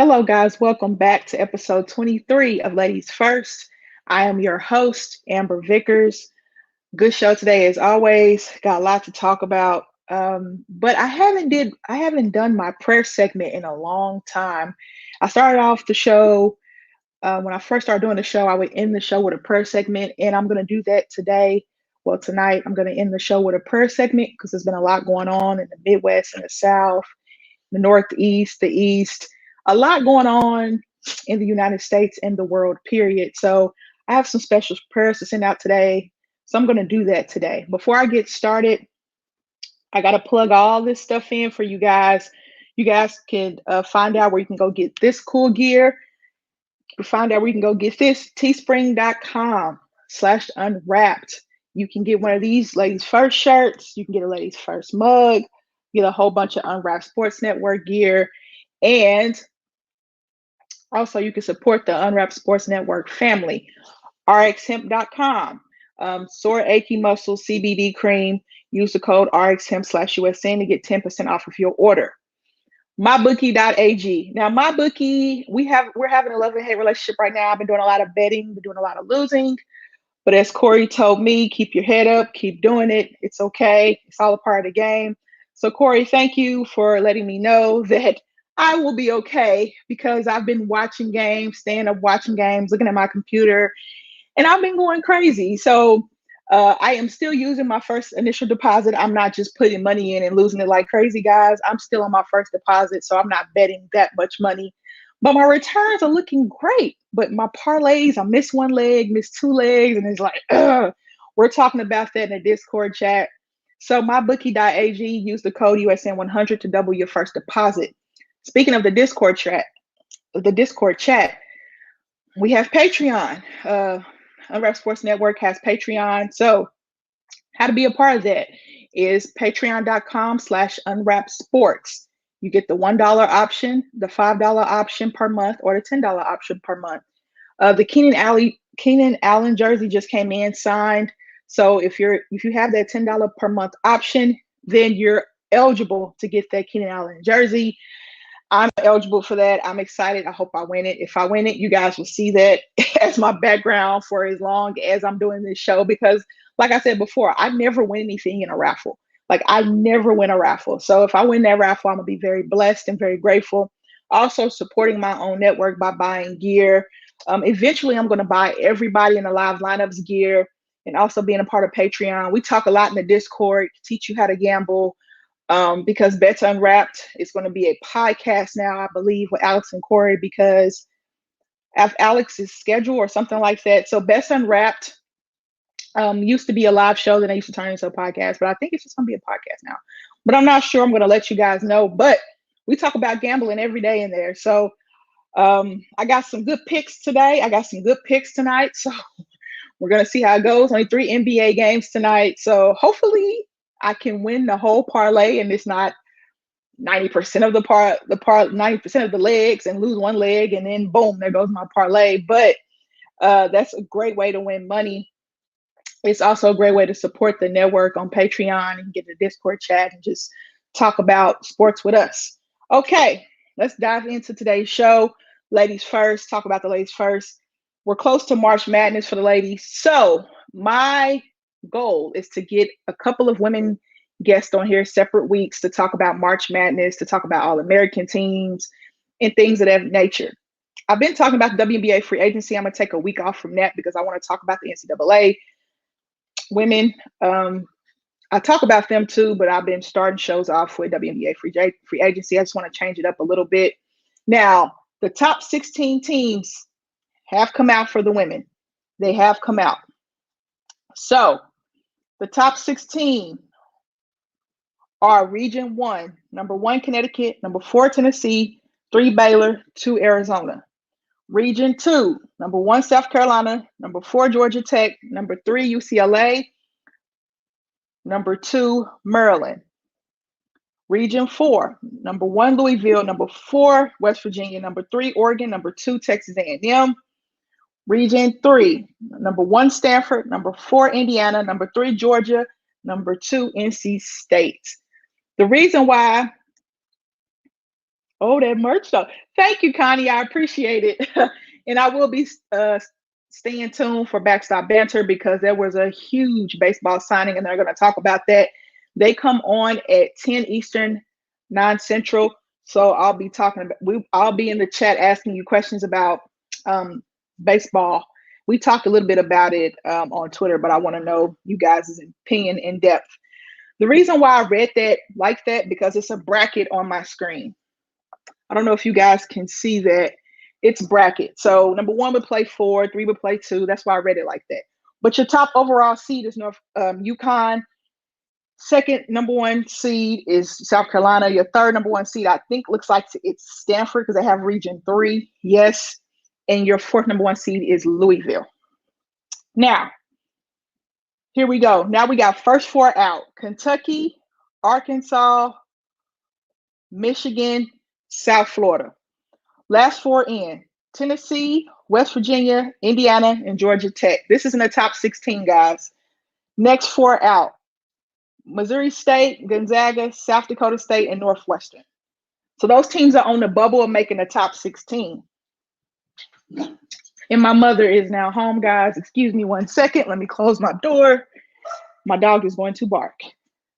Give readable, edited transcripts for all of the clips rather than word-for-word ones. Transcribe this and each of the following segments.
Hello, guys. Welcome back to episode 23 of Ladies First. I am your host, Amber Vickers. Good show today, as always. Got a lot to talk about, but I haven't done my prayer segment in a long time. I started off the show when I first started doing the show. I would end the show with a prayer segment, and I'm going to do that today. Well, tonight I'm going to end the show with a prayer segment because there's been a lot going on in the Midwest and the South, the Northeast, the East, a lot going on in the United States and the world, period. So I have some special prayers to send out today. So I'm going to do that today. Before I get started, I got to plug all this stuff in for you guys. You guys can find out where you can go get this cool gear. You can find out where you can go get this, teespring.com/unwrapped. You can get one of these ladies first shirts. You can get a ladies first mug, get a whole bunch of Unwrapped Sports Network gear. And also, you can support the Unwrapped Sports Network family. RxHemp.com. Sore achy muscles CBD cream. Use the code RxHemp/USN to get 10% off of your order. MyBookie.ag. Now, MyBookie, we're having a love-and-hate relationship right now. I've been doing a lot of betting, been doing a lot of losing. But as Corey told me, keep your head up, keep doing it. It's okay. It's all a part of the game. So, Corey, thank you for letting me know that I will be okay because I've been watching games, staying up watching games, looking at my computer, and I've been going crazy. So I am still using my first initial deposit. I'm not just putting money in and losing it like crazy, guys. I'm still on my first deposit, so I'm not betting that much money. But my returns are looking great. But my parlays, I missed one leg, missed two legs, and it's like, ugh. We're talking about that in the Discord chat. So mybookie.ag, use the code USN100 to double your first deposit. Speaking of the Discord chat, we have Patreon. Unwrapped Sports Network has Patreon. So how to be a part of that is patreon.com/unwrappedsports. You get the $1 option, the $5 option per month, or the $10 option per month. The Keenan Allen jersey just came in signed. So if you have that $10 per month option, then you're eligible to get that Keenan Allen jersey. I'm eligible for that. I'm excited. I hope I win it. If I win it, you guys will see that as my background for as long as I'm doing this show. Because, like I said before, I never win anything in a raffle. Like, I never win a raffle. So if I win that raffle, I'm going to be very blessed and very grateful. Also, supporting my own network by buying gear. Eventually, I'm going to buy everybody in the live lineups gear and also being a part of Patreon. We talk a lot in the Discord, teach you how to gamble. Because Bets Unwrapped is going to be a podcast now, I believe, with Alex and Corey because of Alex's schedule or something like that. So Bets Unwrapped used to be a live show, then they used to turn into a podcast, but I think it's just going to be a podcast now. But I'm not sure. I'm going to let you guys know. But we talk about gambling every day in there. So I got some good picks today. I got some good picks tonight. So we're going to see how it goes. Only 3 NBA games tonight. So hopefully I can win the whole parlay and it's not 90% of the 90% of the legs and lose one leg and then boom, there goes my parlay. But that's a great way to win money. It's also a great way to support the network on Patreon and get the Discord chat and just talk about sports with us. Okay, let's dive into today's show. Ladies first, talk about the ladies first. We're close to March Madness for the ladies. So my goal is to get a couple of women guests on here separate weeks to talk about March Madness, to talk about all American teams and things of that nature. I've been talking about the WNBA free agency. I'm going to take a week off from that because I want to talk about the NCAA women. I talk about them too, but I've been starting shows off with WNBA free agency. I just want to change it up a little bit. Now, the top 16 teams have come out for the women. They have come out. So the top 16 are Region 1, number 1, Connecticut, number 4, Tennessee, 3, Baylor, 2, Arizona. Region 2, number 1, South Carolina, number 4, Georgia Tech, number 3, UCLA, number 2, Maryland. Region 4, number 1, Louisville, number 4, West Virginia, number 3, Oregon, number 2, Texas A&M. Region 3, number 1, Stanford, number 4, Indiana, number 3, Georgia, number 2, NC State. The reason why Oh, that merch though. Thank you, Connie. I appreciate it. And I will be staying tuned for Backstop Banter because there was a huge baseball signing and they're going to talk about that. They come on at 10 Eastern, 9 Central. So I'll be talking about I'll be in the chat asking you questions about um, baseball. We talked a little bit about it on Twitter, but I want to know you guys' opinion in depth. The reason why I read that like that because it's a bracket on my screen. I don't know if you guys can see that. It's bracket. So number one would play four, three would play two. That's why I read it like that. But your top overall seed is North UConn. Second number one seed is South Carolina. Your third number one seed, I think, looks like it's Stanford because they have Region 3. Yes. And your fourth number one seed is Louisville. Now, here we go. Now we got first four out: Kentucky, Arkansas, Michigan, South Florida. Last four in: Tennessee, West Virginia, Indiana, and Georgia Tech. This is in the top 16, guys. Next four out: Missouri State, Gonzaga, South Dakota State, and Northwestern. So those teams are on the bubble of making the top 16. And my mother is now home, guys. Excuse me 1 second. Let me close my door. My dog is going to bark.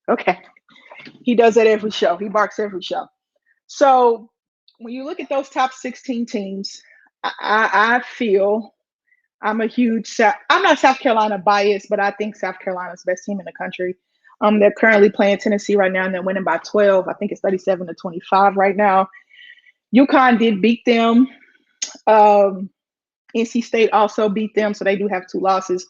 Okay. He does that every show. He barks every show. So when you look at those top 16 teams, I feel I'm not South Carolina biased, but I think South Carolina's the best team in the country. They're currently playing Tennessee right now, and they're winning by 12. I think it's 37-25 right now. UConn did beat them. NC State also beat them, so they do have two losses.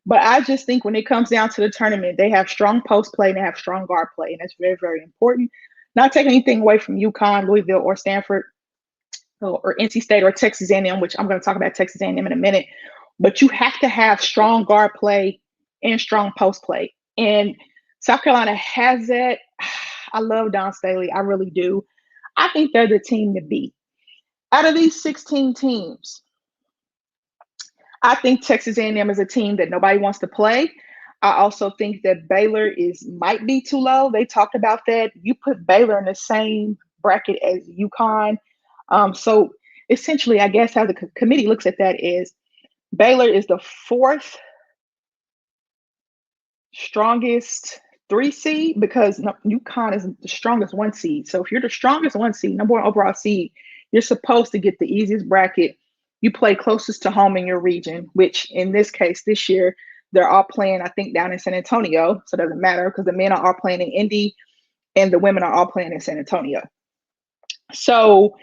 But I just think when it comes down to the tournament, they have strong post play and they have strong guard play, and that's very, very important. Not taking anything away from UConn, Louisville, or Stanford, or NC State, or Texas A&M, which I'm going to talk about Texas A&M in a minute. But you have to have strong guard play and strong post play, and South Carolina has that. I love Don Staley, I really do. I think they're the team to beat. Out of these 16 teams, I think Texas A&M is a team that nobody wants to play. I also think that Baylor might be too low. They talked about that. You put Baylor in the same bracket as UConn. So essentially, I guess how the committee looks at that is Baylor is the fourth strongest 3 seed because UConn is the strongest 1 seed. So if you're the strongest 1 seed, number one overall seed, you're supposed to get the easiest bracket. You play closest to home in your region, which in this case, this year, they're all playing, I think, down in San Antonio. So it doesn't matter because the men are all playing in Indy and the women are all playing in San Antonio. So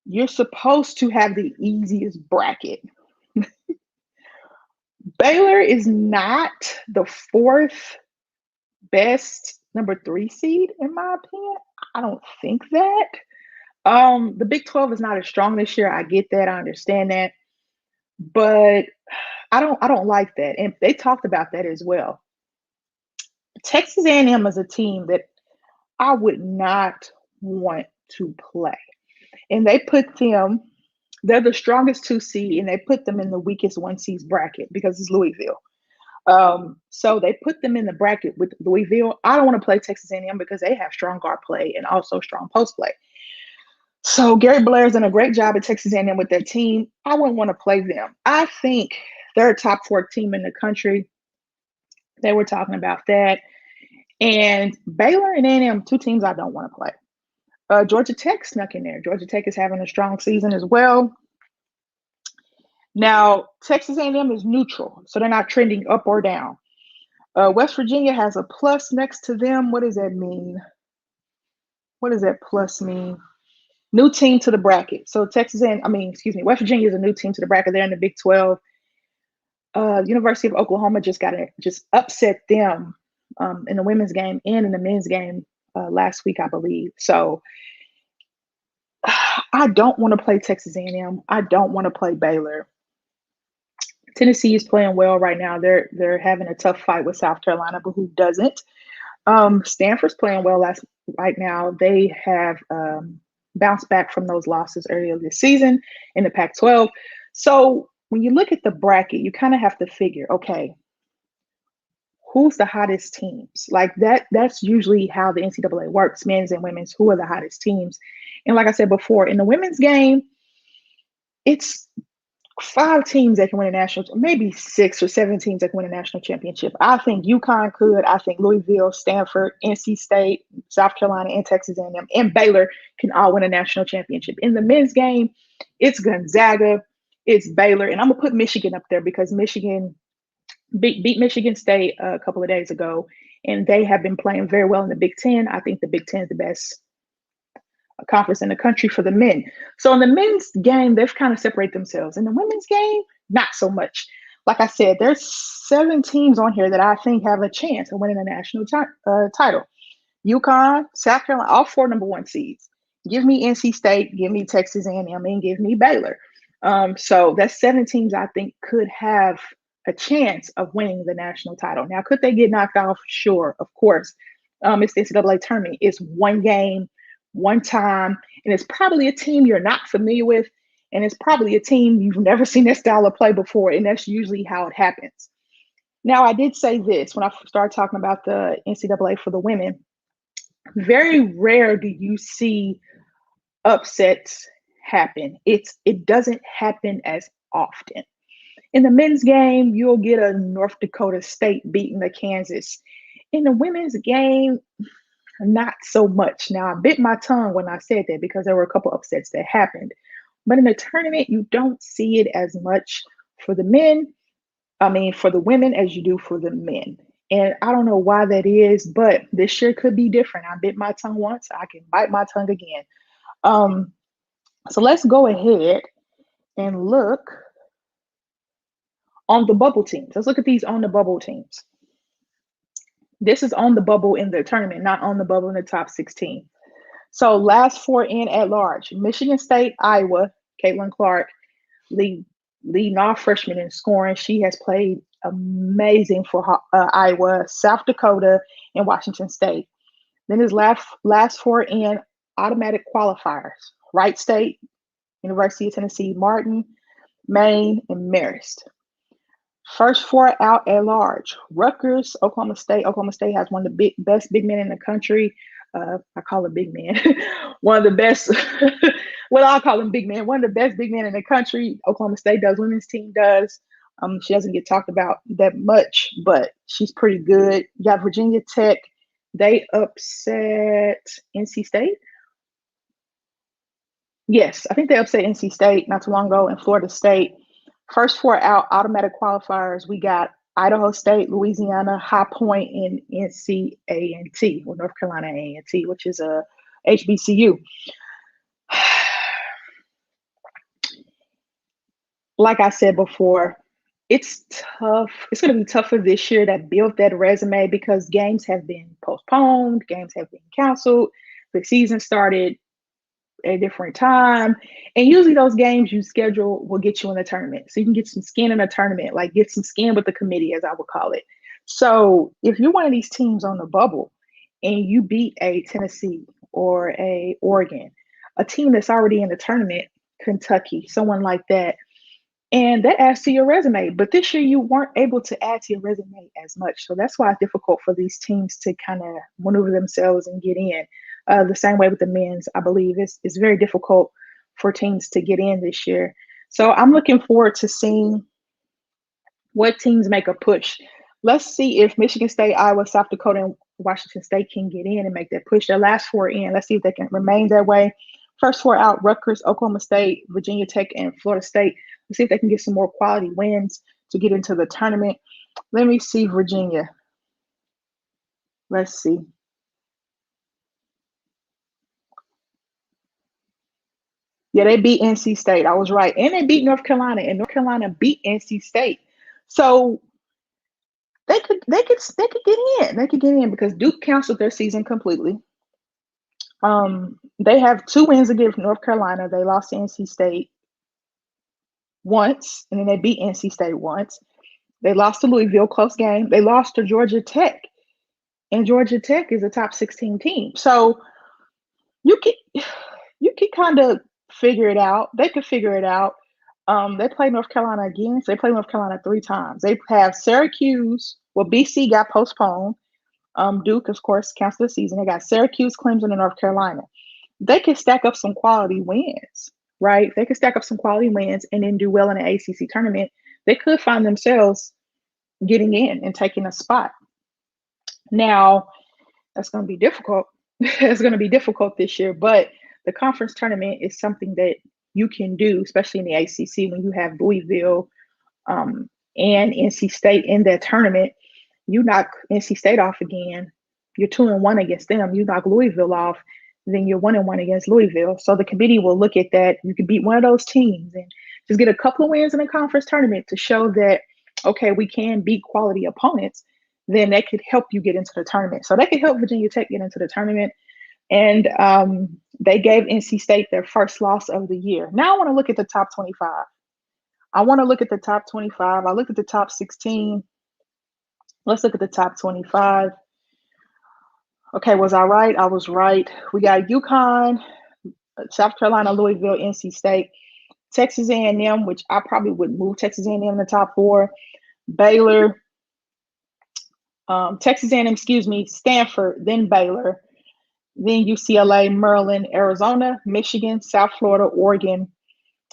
you're supposed to have the easiest bracket. Baylor is not the fourth best number 3 seed, in my opinion. I don't think that. The Big 12 is not as strong this year. I get that. I understand that. But I don't like that. And they talked about that as well. Texas A&M is a team that I would not want to play. And they're the strongest 2 seed, and they put them in the weakest 1 seed bracket because it's Louisville. So they put them in the bracket with Louisville. I don't want to play Texas A&M because they have strong guard play and also strong post play. So Gary Blair's done a great job at Texas A&M with their team. I wouldn't want to play them. I think they're a top 4 team in the country. They were talking about that. And Baylor and A&M, 2 teams I don't want to play. Georgia Tech snuck in there. Georgia Tech is having a strong season as well. Now, Texas A&M is neutral, so they're not trending up or down. West Virginia has a plus next to them. What does that mean? What does that plus mean? New team to the bracket. So West Virginia is a new team to the bracket. They're in the Big 12. University of Oklahoma just upset them in the women's game and in the men's game last week, I believe. So I don't want to play Texas A&M. I don't want to play Baylor. Tennessee is playing well right now. They're having a tough fight with South Carolina, but who doesn't? Stanford's playing well right now. They have bounced back from those losses earlier this season in the Pac-12. So when you look at the bracket, you kind of have to figure, okay, who's the hottest teams? Like that's usually how the NCAA works, men's and women's, who are the hottest teams? And like I said before, in the women's game, it's five teams that can win a national, maybe 6 or 7 teams that can win a national championship. I think UConn could. I think Louisville, Stanford, NC State, South Carolina, and Texas A&M and Baylor can all win a national championship. In the men's game, it's Gonzaga, it's Baylor, and I'm gonna put Michigan up there because Michigan beat Michigan State a couple of days ago, and they have been playing very well in the Big Ten. I think the Big Ten is the best conference in the country for the men. So in the men's game, they've kind of separated themselves. In the women's game, not so much. Like I said, there's 7 teams on here that I think have a chance of winning a national title. UConn, South Carolina, all 4 number 1 seeds. Give me NC State, give me Texas A&M, and give me Baylor. So that's 7 teams I think could have a chance of winning the national title. Now, could they get knocked off? Sure, of course. It's the NCAA tournament. It's one game, one time, and it's probably a team you're not familiar with, and it's probably a team you've never seen that style of play before, and that's usually how it happens. Now, I did say this when I started talking about the NCAA for the women. Very rare do you see upsets happen. It doesn't happen as often. In the men's game, you'll get a North Dakota State beating the Kansas. In the women's game, not so much. Now, I bit my tongue when I said that because there were a couple upsets that happened. But in the tournament, you don't see it as much for the men. For the women as you do for the men. And I don't know why that is, but this year could be different. I bit my tongue once, I can bite my tongue again. So let's go ahead and look on the bubble teams. Let's look at these on the bubble teams. This is on the bubble in the tournament, not on the bubble in the top 16. So last 4 in at large: Michigan State, Iowa, Caitlin Clark, leading off freshman in scoring. She has played amazing for Iowa, South Dakota, and Washington State. Then his last 4 in automatic qualifiers: Wright State, University of Tennessee, Martin, Maine, and Marist. First 4 out at large: Rutgers, Oklahoma State. Oklahoma State has one of the best big men in the country. I call him big man. One of the best, well, I'll call him big man. One of the best big men in the country. Oklahoma State does, women's team does. She doesn't get talked about that much, but she's pretty good. You got Virginia Tech. They upset NC State. Yes, I think they upset NC State not too long ago, and Florida State. First 4 out automatic qualifiers, we got Idaho State, Louisiana, High Point, and NC A&T, or North Carolina A&T, which is a HBCU. Like I said before, it's tough. It's going to be tougher this year to build that resume because games have been postponed, games have been canceled, the season started at a different time. And usually those games you schedule will get you in the tournament. So you can get some skin in a tournament, like get some skin with the committee, as I would call it. So if you're one of these teams on the bubble and you beat a Tennessee or a Oregon, a team that's already in the tournament, Kentucky, someone like that, and that adds to your resume. But this year you weren't able to add to your resume as much. So that's why it's difficult for these teams to kind of maneuver themselves and get in. The same way with the men's, I believe it's very difficult for teams to get in this year. So I'm looking forward to seeing what teams make a push. Let's see if Michigan State, Iowa, South Dakota, and Washington State can get in and make that push. Their last 4 in, let's see if they can remain that way. First 4 out: Rutgers, Oklahoma State, Virginia Tech, and Florida State. Let's see if they can get some more quality wins to get into the tournament. Let me see Virginia. Let's see. Yeah, they beat NC State. I was right. And they beat North Carolina, and North Carolina beat NC State. So they could get in. They could get in because Duke canceled their season completely. They have 2 wins against North Carolina. They lost to NC State once, and then they beat NC State once. They lost to Louisville, close game. They lost to Georgia Tech, and Georgia Tech is a top 16 team. So you can kind of figure it out. They could figure it out. They play North Carolina again. So they play North Carolina 3 times. They have Syracuse. Well, BC got postponed. Duke, of course, canceled the season. They got Syracuse, Clemson, and North Carolina. they can stack up some quality wins, right? They could stack up some quality wins and then do well in the ACC tournament. They could find themselves getting in and taking a spot. Now, that's going to be difficult. It's going to be difficult this year, but the conference tournament is something that you can do, especially in the ACC when you have Louisville um, and NC State in that tournament. You knock NC State off again. You're 2-1 against them. You knock Louisville off, then you're 1-1 against Louisville. So the committee will look at that. You can beat one of those teams and just get a couple of wins in the conference tournament to show that, okay, we can beat quality opponents. Then that could help you get into the tournament. So that could help Virginia Tech get into the tournament. And they gave NC State their first loss of the year. Now I want to look at the top 25. I want to look at the top 25. I looked at the top 16. Let's look at the top 25. Okay, was I right? I was right. We got UConn, South Carolina, Louisville, NC State, Texas A&M, which I probably would move Texas A&M in the top 4. Baylor, Texas A&M, excuse me, Stanford, then Baylor, then UCLA, Maryland, Arizona, Michigan, South Florida, Oregon,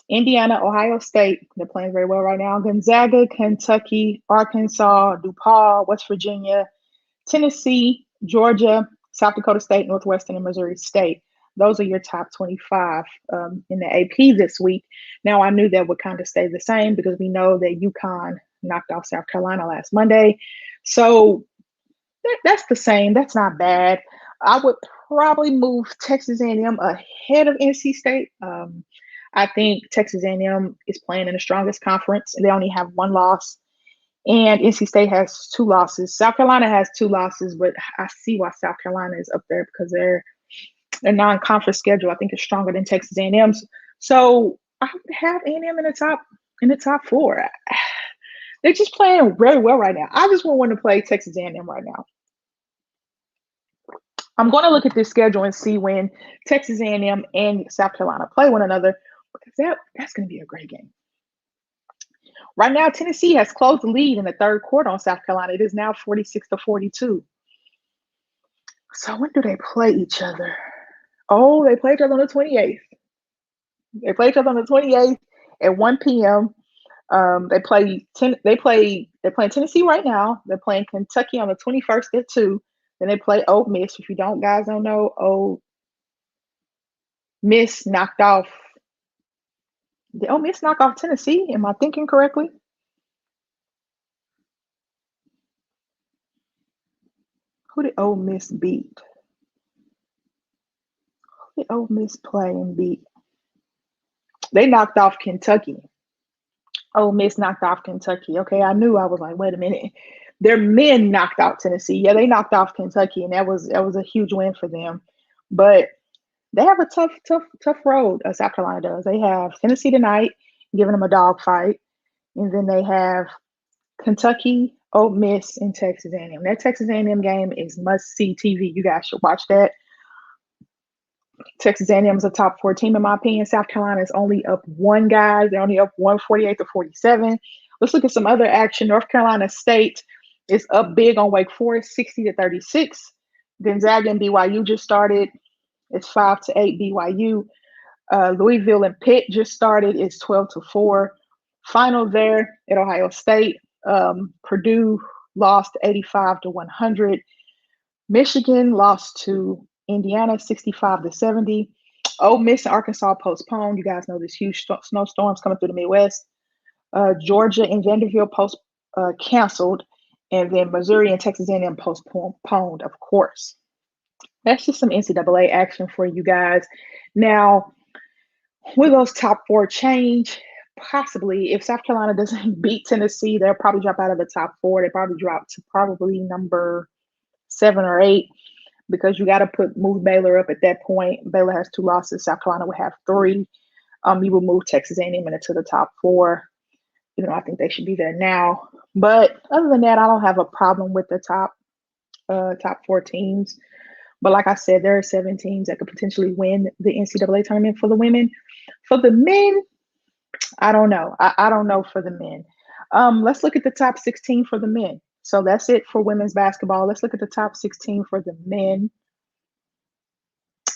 Indiana, Ohio State. They're playing very well right now. Gonzaga, Kentucky, Arkansas, DePaul, West Virginia, Tennessee, Georgia, South Dakota State, Northwestern, and Missouri State. Those are your top 25 in the AP this week. Now, I knew that would kind of stay the same because we know that UConn knocked off South Carolina last Monday. So that's the same. That's not bad. I would probably move Texas A&M ahead of NC State. I think Texas A&M is playing in the strongest conference. They only have one loss. And NC State has 2 losses. South Carolina has 2 losses, but I see why South Carolina is up there because their non-conference schedule I think is stronger than Texas A&M's. So I would have A&M in the top 4. They're just playing very well right now. I just want to play Texas A&M right now. I'm going to look at this schedule and see when Texas A&M and South Carolina play one another because that's going to be a great game. Right now, Tennessee has closed the lead in the third quarter on South Carolina. It is now 46-42. So when do they play each other? Oh, they play each other on the 28th. They play each other on the 28th at 1 p.m. They're playing Tennessee right now. They're playing Kentucky on the 21st at 2. Then they play Ole Miss. If you guys don't know, Ole Miss knocked off. Did Ole Miss knock off Tennessee? Am I thinking correctly? Who did Ole Miss beat? Who did Ole Miss play and beat? They knocked off Kentucky. Ole Miss knocked off Kentucky. Okay, I knew. I was like, wait a minute. Their men knocked out Tennessee. Yeah, they knocked off Kentucky, and that was a huge win for them. But they have a tough road. South Carolina does. They have Tennessee tonight, giving them a dogfight, and then they have Kentucky, Ole Miss, and Texas A&M. That Texas A&M game is must-see TV. You guys should watch that. Texas A&M is a top 4 team in my opinion. South Carolina is only up 1, guys. They're only up 148-47. Let's look at some other action. North Carolina State is up big on Wake Forest, 60-36. Gonzaga and BYU just started. It's 5-8 BYU. Louisville and Pitt just started. It's 12-4. Final there at Ohio State. Purdue lost 85-100. Michigan lost to Indiana 65-70. Ole Miss and Arkansas postponed. You guys know there's huge snowstorms coming through the Midwest. Georgia and Vanderbilt canceled, and then Missouri and Texas A&M postponed, of course. That's just some NCAA action for you guys. Now, will those top 4 change? Possibly. If South Carolina doesn't beat Tennessee, they'll probably drop out of the top 4. They probably drop to probably number 7 or 8 because you got to move Baylor up at that point. Baylor has 2 losses. South Carolina would have 3. You will move Texas A&M into the top 4. Even though I think they should be there now. But other than that, I don't have a problem with the top 4 teams. But like I said, there are 7 teams that could potentially win the NCAA tournament for the women. For the men, I don't know. I don't know for the men. Let's look at the top 16 for the men. So that's it for women's basketball. Let's look at the top 16 for the men.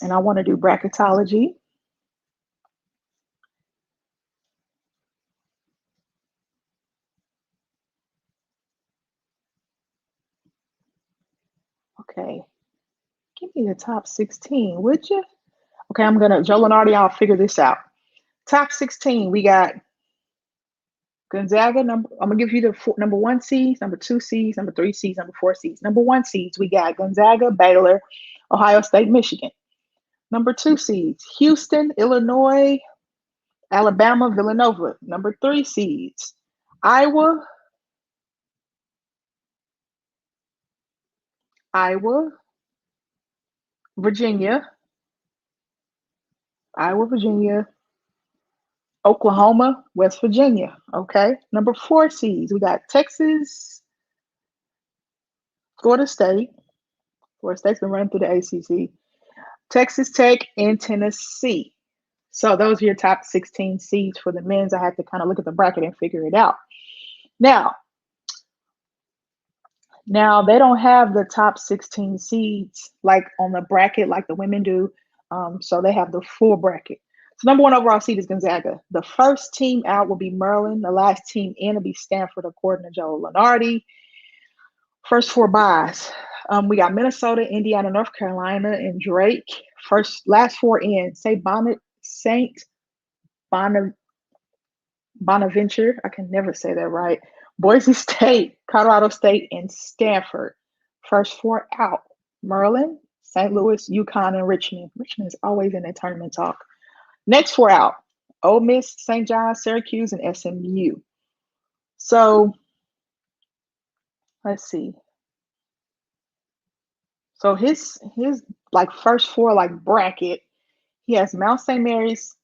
And I want to do bracketology. Okay, give me the top 16, would you? Okay, Joe Lenardi, I'll figure this out. Top 16, we got Gonzaga. I'm gonna give you the number one seeds, number two seeds, number three seeds, number four seeds. Number one seeds, we got Gonzaga, Baylor, Ohio State, Michigan. Number two seeds, Houston, Illinois, Alabama, Villanova. Number three seeds, Iowa, Iowa, Virginia, Iowa, Virginia, Oklahoma, West Virginia. Okay. Number four seeds, we got Texas, Florida State. Florida State's been running through the ACC. Texas Tech and Tennessee. So those are your top 16 seeds for the men's. I had to kind of look at the bracket and figure it out. Now, now they don't have the top 16 seeds like on the bracket like the women do. So they have the full bracket. So number one overall seed is Gonzaga. The first team out will be Maryland. The last team in will be Stanford, according to Joe Lenardi. First four buys. We got Minnesota, Indiana, North Carolina, and Drake. Last four in. Saint Bonaventure. I can never say that right. Boise State, Colorado State, and Stanford. First four out. Maryland, St. Louis, UConn, and Richmond. Richmond is always in the tournament talk. Next four out. Ole Miss, St. John's, Syracuse, and SMU. So let's see. So his like first four like bracket, he has Mount St. Mary's,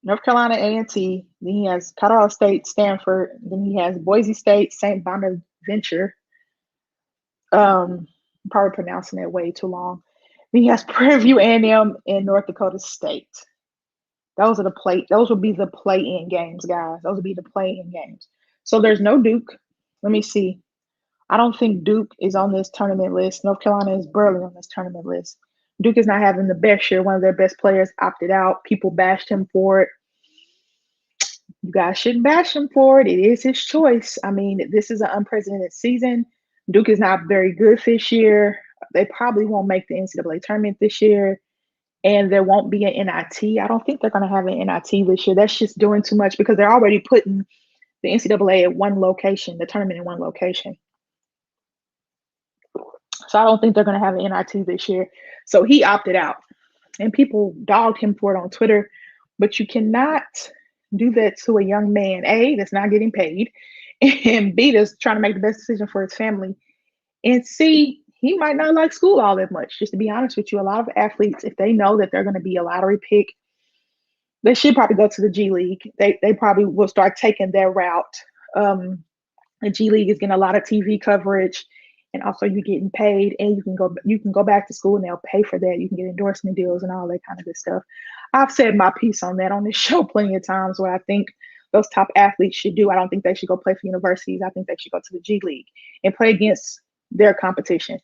North Carolina A&T, then he has Colorado State, Stanford, then he has Boise State, St. Bonaventure. I'm probably pronouncing it way too long. Then he has Prairie View A&M and North Dakota State. Those will be the play-in games, guys. Those will be the play-in games. So there's no Duke. Let me see. I don't think Duke is on this tournament list. North Carolina is barely on this tournament list. Duke is not having the best year. One of their best players opted out. People bashed him for it. You guys shouldn't bash him for it. It is his choice. I mean, this is an unprecedented season. Duke is not very good this year. They probably won't make the NCAA tournament this year. And there won't be an NIT. I don't think they're going to have an NIT this year. That's just doing too much because they're already putting the NCAA at one location, the tournament in one location. So I don't think they're going to have an NIT this year. So he opted out. And people dogged him for it on Twitter. But you cannot do that to a young man, A, that's not getting paid, and B, that's trying to make the best decision for his family. And C, he might not like school all that much. Just to be honest with you, a lot of athletes, if they know that they're going to be a lottery pick, they should probably go to the G League. They probably will start taking their route. The G League is getting a lot of TV coverage, and also you're getting paid, and you can go back to school and they'll pay for that. You can get endorsement deals and all that kind of good stuff. I've said my piece on that on this show plenty of times what I think those top athletes should do. I don't think they should go play for universities. I think they should go to the G League and play against their competition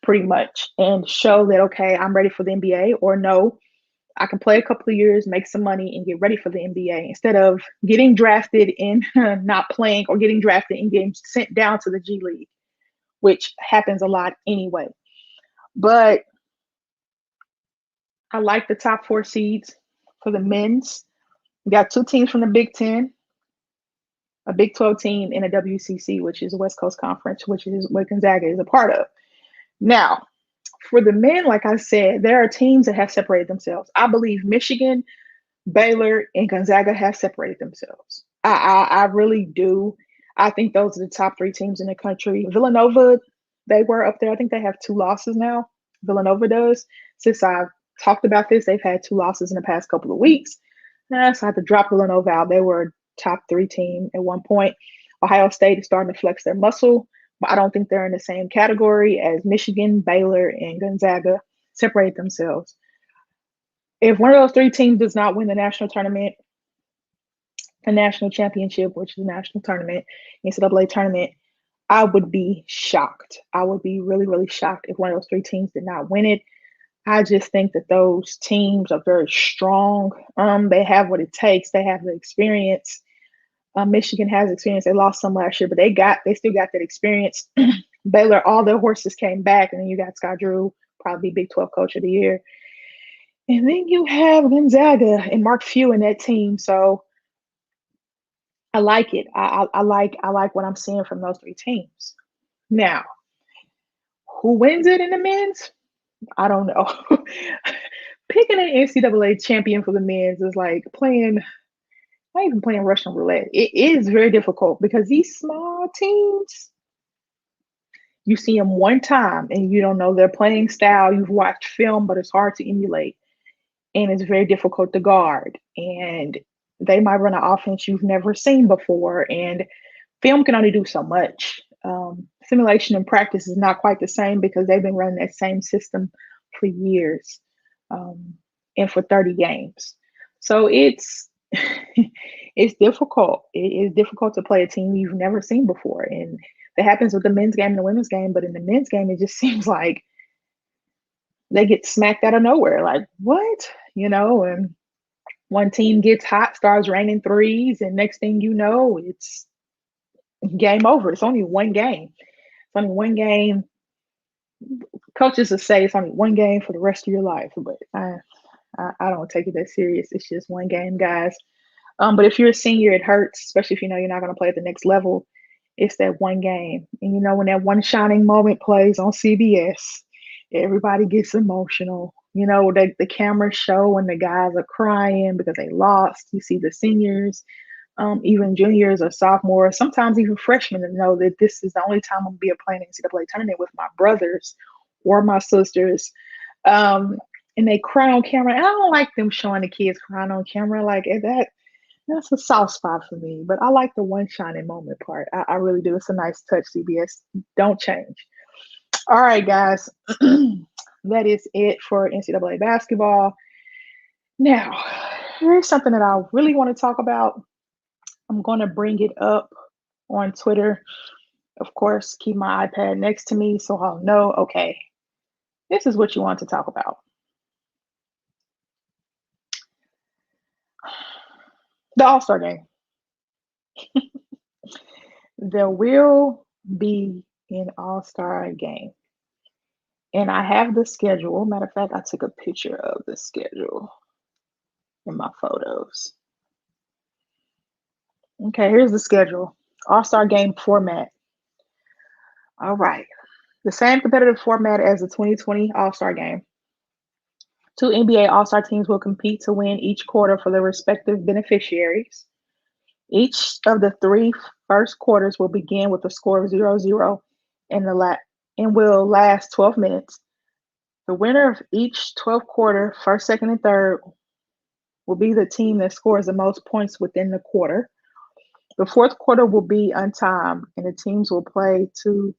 pretty much and show that, okay, I'm ready for the NBA, or no, I can play a couple of years, make some money, and get ready for the NBA instead of getting drafted and not playing, or getting drafted and getting sent down to the G League, which happens a lot anyway. But I like the top four seeds for the men's. We got two teams from the Big Ten, a Big 12 team, and a WCC, which is the West Coast Conference, which is what Gonzaga is a part of. Now, for the men, like I said, there are teams that have separated themselves. I believe Michigan, Baylor, and Gonzaga have separated themselves. I really do. I think those are the top three teams in the country. Villanova, they were up there. I think they have 2 losses now. Villanova does. Since I've talked about this, they've had 2 losses in the past couple of weeks. So I had to drop Villanova out. They were a top 3 team at one point. Ohio State is starting to flex their muscle, but I don't think they're in the same category as Michigan, Baylor, and Gonzaga. Separate themselves. If one of those 3 teams does not win the national tournament, a national championship, which is a national tournament, NCAA tournament, I would be shocked. I would be really, really shocked if one of those 3 teams did not win it. I just think that those teams are very strong. They have what it takes. They have the experience. Michigan has experience. They lost some last year, but they still got that experience. Baylor, all their horses came back, and then you got Scott Drew, probably Big 12 Coach of the Year, and then you have Gonzaga and Mark Few in that team. So I like it. I like what I'm seeing from those three teams. Now, who wins it in the men's? I don't know. Picking an NCAA champion for the men's is like playing, not even playing Russian roulette. It is very difficult because these small teams, you see them one time and you don't know their playing style. You've watched film, but it's hard to emulate and it's very difficult to guard. And they might run an offense you've never seen before. And film can only do so much. Simulation and practice is not quite the same because they've been running that same system for years, and for 30 games. So it's it's difficult. It is difficult to play a team you've never seen before, and that happens with the men's game and the women's game. But in the men's game, it just seems like they get smacked out of nowhere. Like what, And one team gets hot, starts raining threes, and next thing you know, it's game over. It's only one game. It's only one game. Coaches will say it's only one game for the rest of your life, but I don't take it that serious. It's just one game, guys. But if you're a senior, it hurts, especially if you know you're not going to play at the next level. It's that one game. And when that one shining moment plays on CBS, everybody gets emotional. The cameras show when the guys are crying because they lost. You see the seniors, even juniors or sophomores, sometimes even freshmen, that know that this is the only time I'm going to be playing NCAA tournament with my brothers or my sisters. And they cry on camera. And I don't like them showing the kids crying on camera. Like that's a soft spot for me. But I like the one shining moment part. I really do. It's a nice touch, CBS. Don't change. All right, guys. That is it for NCAA basketball. Now, here's something that I really want to talk about. I'm going to bring it up on Twitter. Of course, keep my iPad next to me so I'll know, okay, this is what you want to talk about. The All-Star game. There will be an All-Star game. And I have the schedule. Matter of fact, I took a picture of the schedule in my photos. Okay, here's the schedule. All-Star game format. All right. The same competitive format as the 2020 All-Star game. 2 NBA All-Star teams will compete to win each quarter for their respective beneficiaries. Each of the 3 first quarters will begin with a score of 0-0 and will last 12 minutes. The winner of each 12th quarter, first, second, and third, will be the team that scores the most points within the quarter. The 4th quarter will be untimed, and the teams will play to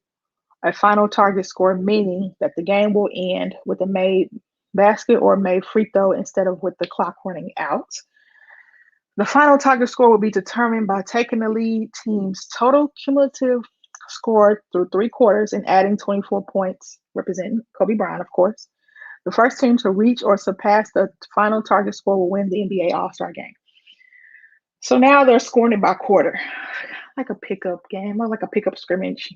a final target score, meaning that the game will end with a made basket or made free throw instead of with the clock running out. The final target score will be determined by taking the lead team's total cumulative score through 3 quarters and adding 24 points, representing Kobe Bryant, of course. The first team to reach or surpass the final target score will win the NBA All-Star game. So now they're scoring it by quarter, like a pickup game or like a pickup scrimmage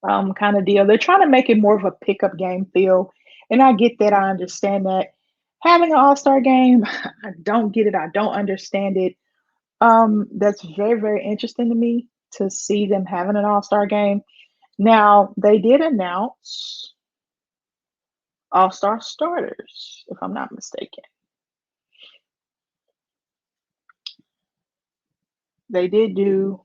kind of deal. They're trying to make it more of a pickup game feel. And I get that. I understand that. Having an All-Star game, I don't get it. I don't understand it. That's very, very interesting to me to see them having an All-Star game. Now, they did announce All-Star starters, if I'm not mistaken. They did do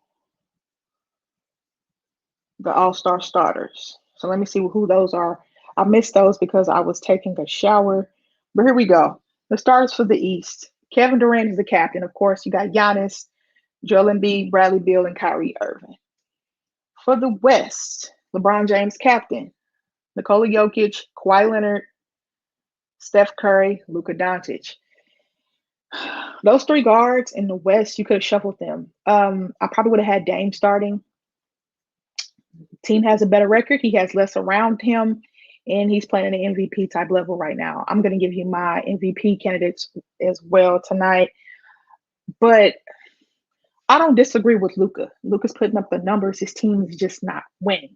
the All-Star starters. So let me see who those are. I missed those because I was taking a shower. But here we go. The starters for the East. Kevin Durant is the captain. Of course, you got Giannis, Joel Embiid, Bradley Beal, and Kyrie Irving. For the West, LeBron James captain. Nikola Jokic, Kawhi Leonard, Steph Curry, Luka Doncic. Those 3 guards in the West, you could have shuffled them. I probably would have had Dame starting. Team has a better record. He has less around him. and he's playing at an MVP type level right now. I'm going to give you my MVP candidates as well tonight, but I don't disagree with Luca. Luca's putting up the numbers. His team is just not winning,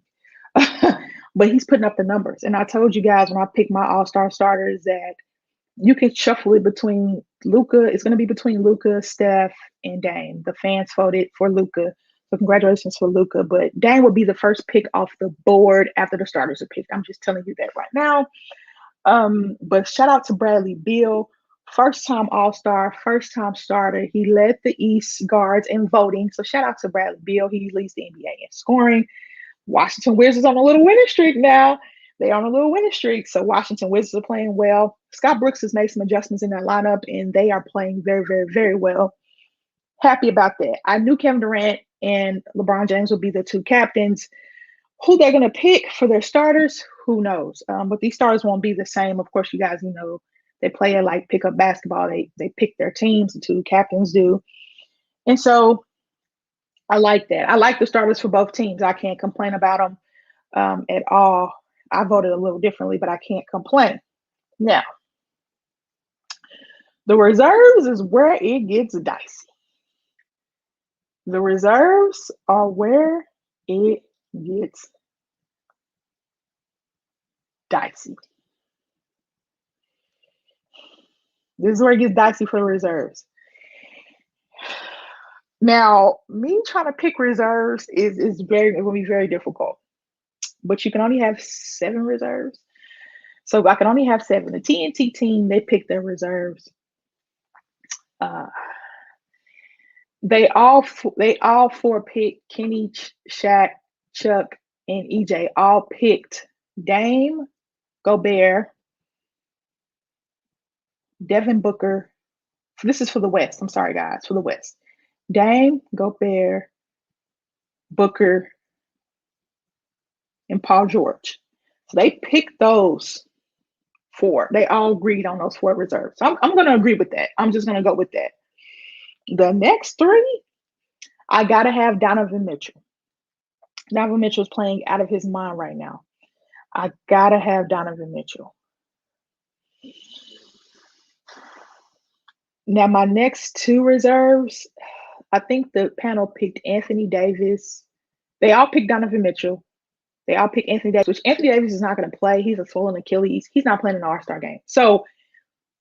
but he's putting up the numbers. And I told you guys when I picked my All-Star starters that you can shuffle it between Luca. It's going to be between Luca, Steph, and Dame. The fans voted for Luca, so congratulations for Luca. But Dame will be the first pick off the board after the starters are picked. I'm just telling you that right now. But shout out to Bradley Beal, first time All Star, first time starter. He led the East guards in voting. So shout out to Bradley Beal. He leads the NBA in scoring. Washington Wizards on a little winning streak now. They're on a little winning streak. So Washington Wizards are playing well. Scott Brooks has made some adjustments in their lineup, and they are playing very, very, very well. Happy about that. I knew Kevin Durant and LeBron James would be the two captains. Who they're going to pick for their starters, who knows? But these starters won't be the same. Of course, you guys, they play it like pickup basketball. They pick their teams, the two captains do. And so I like that. I like the starters for both teams. I can't complain about them at all. I voted a little differently, but I can't complain. Now, the reserves is where it gets dicey. The reserves are where it gets dicey. This is where it gets dicey for the reserves. Now, me trying to pick reserves is it will be very difficult. But you can only have 7 reserves. So I can only have 7. The TNT team, they pick their reserves. Uh, they all 4 picked Kenny, Shaq, Chuck, and EJ all picked Dame, Gobert, Devin Booker. This is for the West. I'm sorry, guys, for the West. Dame, Gobert, Booker, and Paul George. So they picked those 4. They all agreed on those 4 reserves. So I'm going to agree with that. I'm just going to go with that. The next 3, I got to have Donovan Mitchell. Donovan Mitchell's playing out of his mind right now. I got to have Donovan Mitchell. Now, my next 2 reserves, I think the panel picked Anthony Davis. They all picked Donovan Mitchell. They all picked Anthony Davis, which Anthony Davis is not going to play. He's a swollen Achilles. He's not playing an All-Star game. So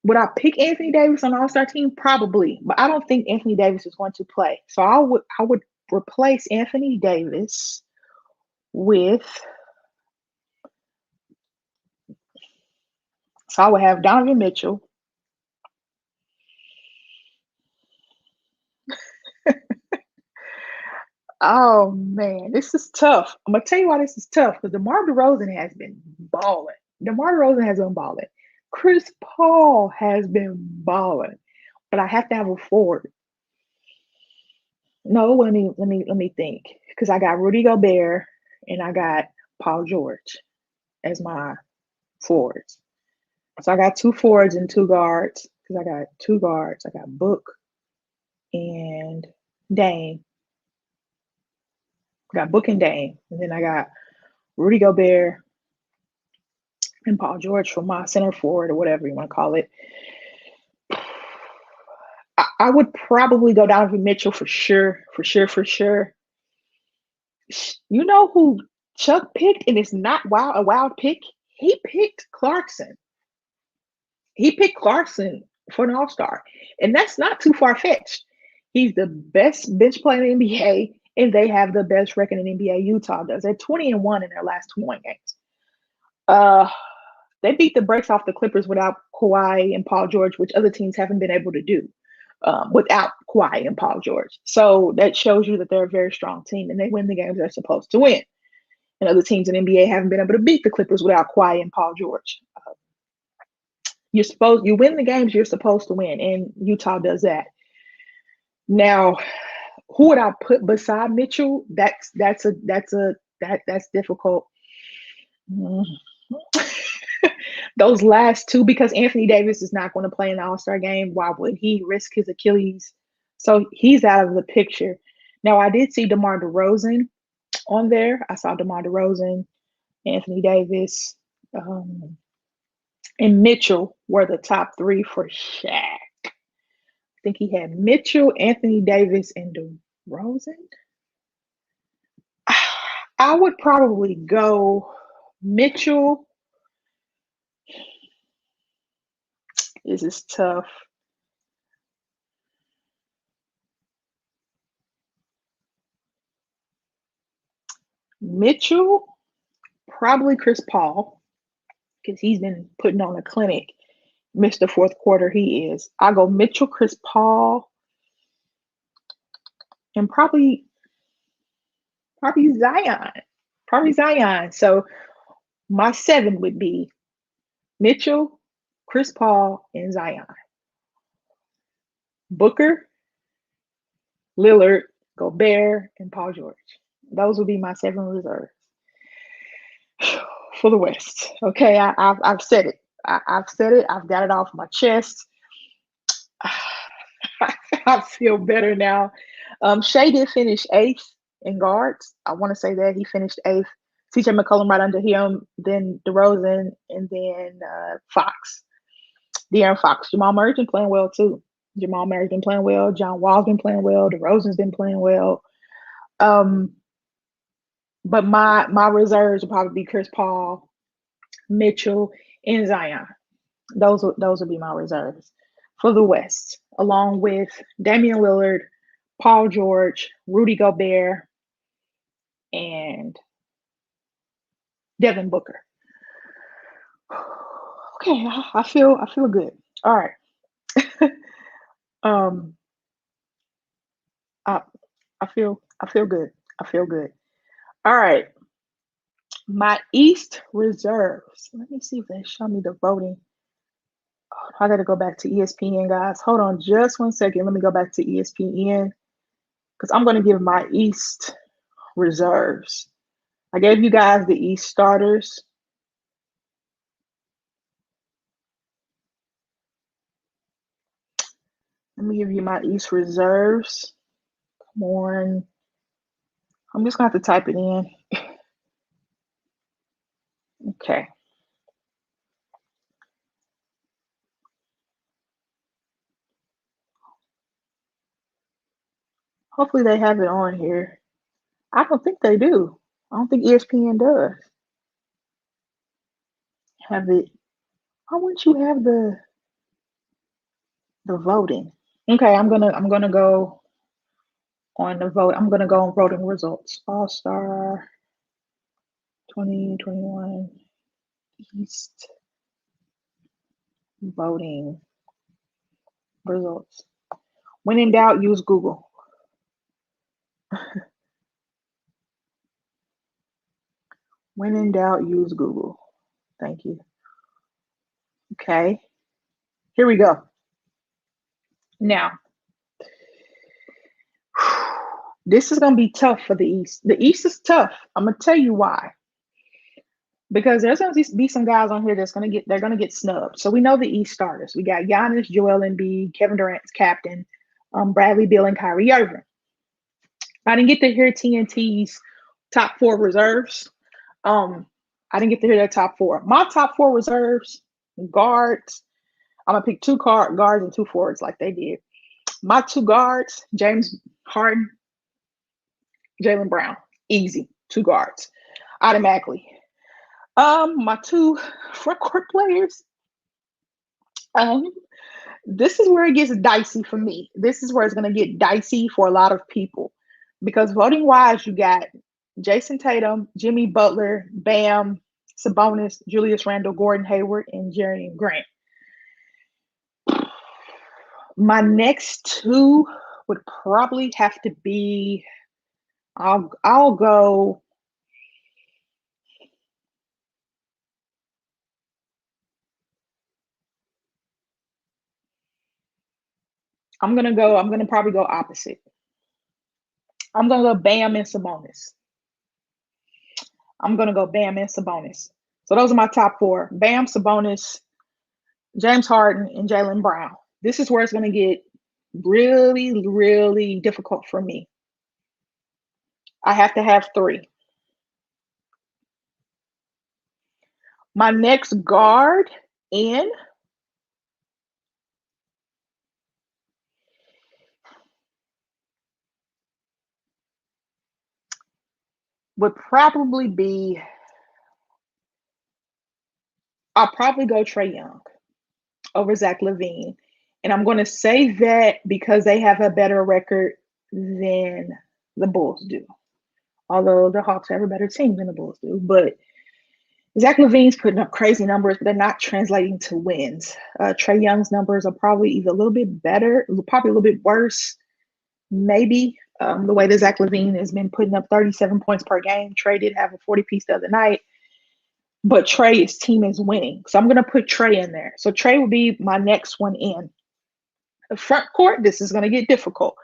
would I pick Anthony Davis on the All-Star team? Probably, but I don't think Anthony Davis is going to play. So I would replace Anthony Davis with. So I would have Donovan Mitchell. Oh man, this is tough. I'm gonna tell you why this is tough because DeMar DeRozan has been balling. DeMar DeRozan has been balling. Chris Paul has been balling, but I have to have a forward. No, let me think because I got Rudy Gobert and I got Paul George as my forwards. So I got 2 forwards and 2 guards because I got 2 guards. I got Book and Dame. I got Book and Dame, and then I got Rudy Gobert and Paul George for my center forward or whatever you want to call it. I would probably go down with Mitchell for sure. You know who Chuck picked, and it's not a wild pick? He picked Clarkson. He picked Clarkson for an All-Star, and that's not too far-fetched. He's the best bench player in the NBA, and they have the best record in the NBA. Utah does. They're 20-1 in their last 21 games. They beat the brakes off the Clippers without Kawhi and Paul George, which other teams haven't been able to do without Kawhi and Paul George. So that shows you that they're a very strong team, and they win the games they're supposed to win. And other teams in the NBA haven't been able to beat the Clippers without Kawhi and Paul George. You win the games you're supposed to win, and Utah does that. Now, who would I put beside Mitchell? That's difficult. Those last 2, because Anthony Davis is not going to play in the All-Star game. Why would he risk his Achilles? So he's out of the picture. Now, I did see DeMar DeRozan on there. I saw DeMar DeRozan, Anthony Davis, Um, and Mitchell were the top three for Shaq. I think he had Mitchell, Anthony Davis, and DeRozan. I would probably go Mitchell. This is tough. Mitchell, probably Chris Paul, because he's been putting on a clinic. Mr. Fourth Quarter, he is. I go Mitchell, Chris Paul, and probably Zion. Probably Zion. So my seven would be Mitchell, Chris Paul, and Zion. Booker, Lillard, Gobert, and Paul George. Those would be my seven reserves for the West. Okay, I've said it. I've said it. I've got it off my chest. I feel better now. Shea did finish eighth in guards. I want to say that he finished eighth. CJ McCollum right under him, then DeRozan, and then Fox. De'Aaron Fox. Jamal Murray's been playing well too. Jamal Murray's been playing well. John Wall's been playing well. DeRozan's been playing well. Um, but my reserves will probably be Chris Paul, Mitchell, and Zion. Those would be my reserves for the West, along with Damian Lillard, Paul George, Rudy Gobert, and Devin Booker. Okay, I feel good. All right. um, I I feel good. I feel good. All right. My East reserves. Let me see if they show me the voting. Oh, I got to go back to ESPN, guys. Hold on just 1 second. Let me go back to ESPN because I'm going to give my East reserves. I gave you guys the East starters. Let me give you my East reserves. Come on. I'm just going to have to type it in. Okay. Hopefully they have it on here. I don't think they do. I don't think ESPN does have it. Why wouldn't you have the voting? Okay, I'm gonna go on the vote. I'm gonna go on voting results. All Star 2021 East voting results. When in doubt, use Google. When in doubt, use Google. Thank you. Okay, here we go. Now, this is gonna be tough for the East. The East is tough. I'm gonna tell you why. Because there's gonna be some guys on here they're gonna get snubbed. So we know the East starters. We got Giannis, Joel Embiid, Kevin Durant's captain, Bradley Beal, and Kyrie Irving. I didn't get to hear TNT's top four reserves. I didn't get to hear their top four. My top four reserves, guards. I'm gonna pick two guards and two forwards like they did. My two guards, James Harden, Jaylen Brown. Easy. Two guards. Automatically. My two front court players. Um, this is where it gets dicey for me. This is where it's gonna get dicey for a lot of people. Because voting wise, you got Jason Tatum, Jimmy Butler, Bam, Sabonis, Julius Randle, Gordon Hayward, and Jerry Grant. My next two would probably have to be I'll go I'm gonna probably go opposite. I'm gonna go Bam and Sabonis. I'm gonna go Bam and Sabonis. So those are my top four. Bam, Sabonis, James Harden, and Jaylen Brown. This is where it's gonna get really, really difficult for me. I have to have three. My next guard in would probably be, I'll probably go Trey Young over Zach LaVine. And I'm going to say that because they have a better record than the Bulls do. Although the Hawks have a better team than the Bulls do. But Zach LaVine's putting up crazy numbers, but they're not translating to wins. Trey Young's numbers are probably either a little bit better, probably a little bit worse, maybe. The way that Zach LaVine has been putting up 37 points per game. Trey did have a 40 piece the other night, but Trey's team is winning. So I'm going to put Trey in there. So Trey will be my next one in. The front court, this is going to get difficult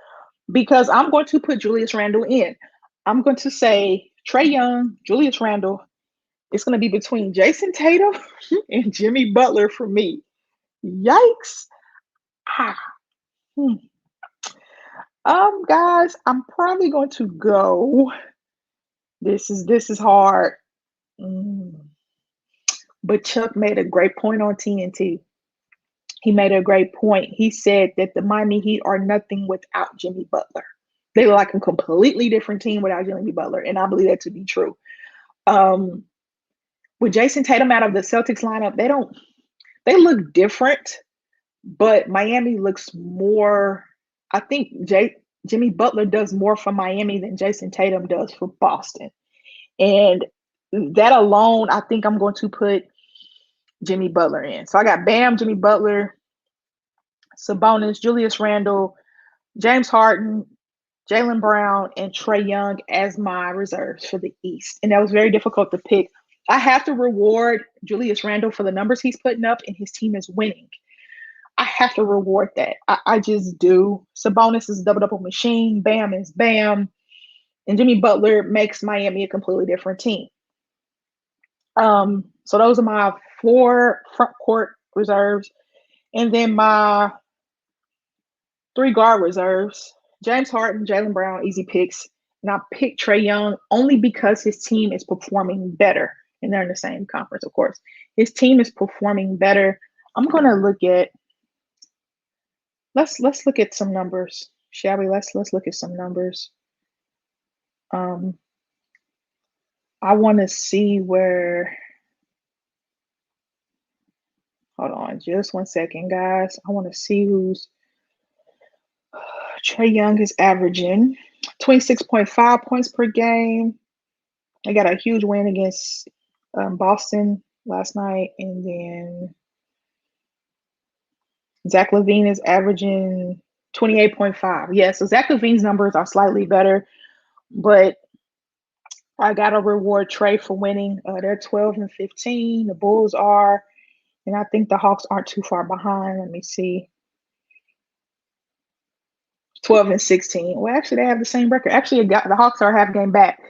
because I'm going to put Julius Randle in. I'm going to say Trey Young, Julius Randle. It's going to be between Jason Tatum and Jimmy Butler for me. Yikes. Ah. Guys, I'm probably going to go. This is hard. But Chuck made a great point on TNT. He made a great point. He said that the Miami Heat are nothing without Jimmy Butler. They look like a completely different team without Jimmy Butler, and I believe that to be true. With Jason Tatum out of the Celtics lineup, they look different, but Miami looks more. I think Jimmy Butler does more for Miami than Jason Tatum does for Boston, and that alone, I think I'm going to put Jimmy Butler in. So I got Bam, Jimmy Butler, Sabonis, Julius Randle, James Harden, Jaylen Brown, and Trey Young as my reserves for the East. And that was very difficult to pick. I have to reward Julius Randle for the numbers he's putting up, and his team is winning. I have to reward that. I just do. Sabonis is a double-double machine. Bam is Bam. And Jimmy Butler makes Miami a completely different team. So those are my 4 front court reserves. And then my 3 guard reserves. James Harden, Jaylen Brown, easy picks. And I picked Trey Young only because his team is performing better. And they're in the same conference, of course. His team is performing better. I'm gonna look at let's look at some numbers, shall we? Let's look at some numbers. I want to see where. Hold on, just 1 second, guys. I want to see who's. Trey Young is averaging 26.5 points per game. They got a huge win against Boston last night, and then Zach LaVine is averaging 28.5. Yeah, so Zach LaVine's numbers are slightly better, but I got to reward Trey for winning. They're 12-15. The Bulls are, and I think the Hawks aren't too far behind. Let me see. 12-16. Well, actually, they have the same record. Actually, the Hawks are half game back.